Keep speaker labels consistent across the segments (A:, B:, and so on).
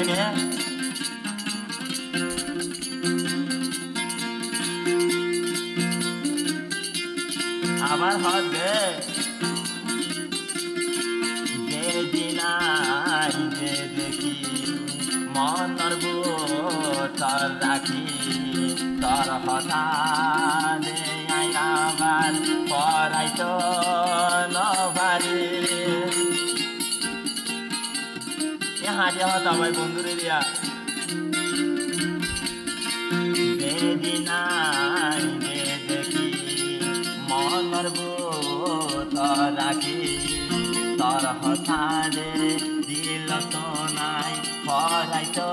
A: থাকে আবার হবে যেদিন যে দেখি মনের বুতর রাখি তোর হঠাৎ আবার পড়াইতো নভারি হাঁটি হতা ভাই বন্ধুরে দিয়া যেদিন যে দেখি মনের বুতর রাখি তোর হঠাৎ দিল তো নাই পড়াইতো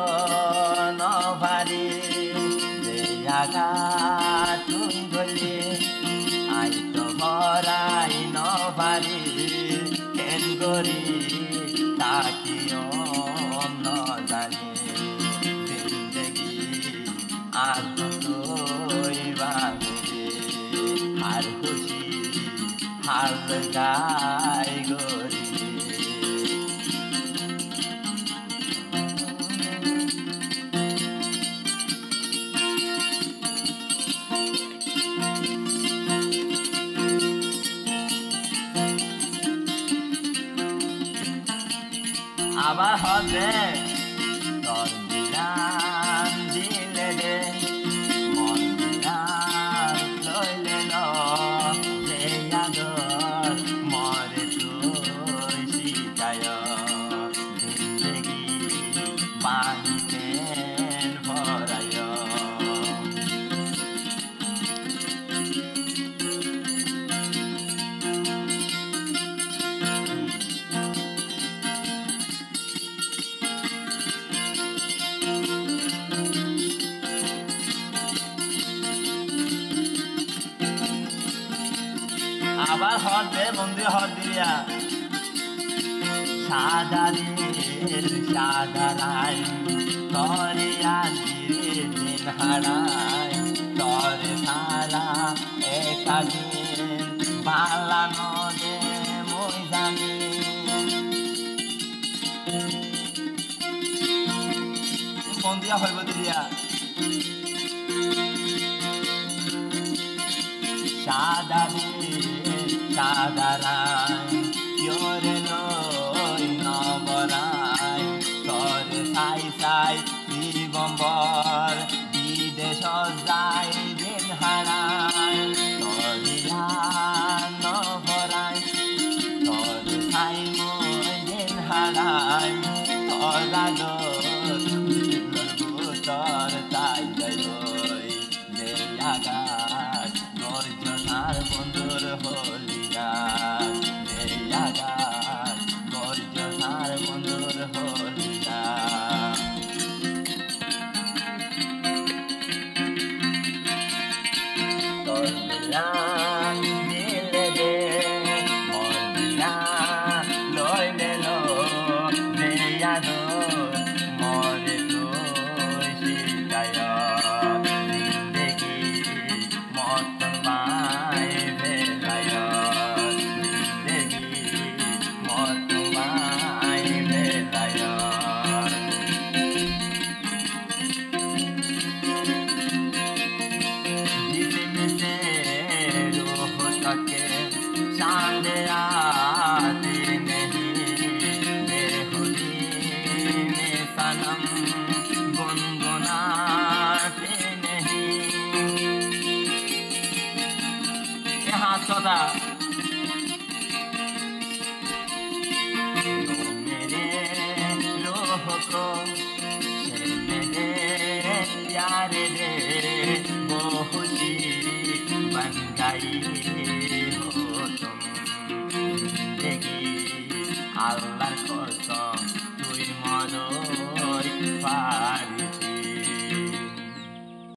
A: নভারি যে আঘাত তুই ধরলি আইতো ভরাই নভারি কেন করি তাকিও ন জানি জিন্দগি আর তুই বাঁধে আর খুশি হাল গাই গরি আবার হবে তোর দিলাম দিলে রে মন দিলাম লইলে রে আদর মরে তুই শিখায় জিন্দগি বাঁধিতে ভরায় আবার হর দে বন্ধু হর দিয়া সাদা দিন সাদা লাই তরে আজির দিন হারাই তরে সারা একা দিন বালানো দে মই জানি বন্দিয়া হইব দিয়া সাদা সাদারাই কিয়রে লই নবরাই তোর সাই সাই দিগম্বর বিদেশ যাই দিন হারাই তরিয়া নভরাই তোর সাই মই দিন হারাই তোরা তোর তাই যাই যে আগার গর্জনার বন্ধুর হলিয়া আগার গর্জনার বন্ধুর হলিয়া তোর দিলাম দিলে রে মন দিলাম লইলে রে আদর মরে তুই শিখায় জিন্দগি মত মাই ভেলায় জিন্দগি মত মাই ভেলায় जिससे रूह तक चांद आते नहीं बेहुदी में सनम गुनगुनाते नहीं यहाँ सदा मेरे रूह को मेरे प्यारे रे वो खुशी बन गई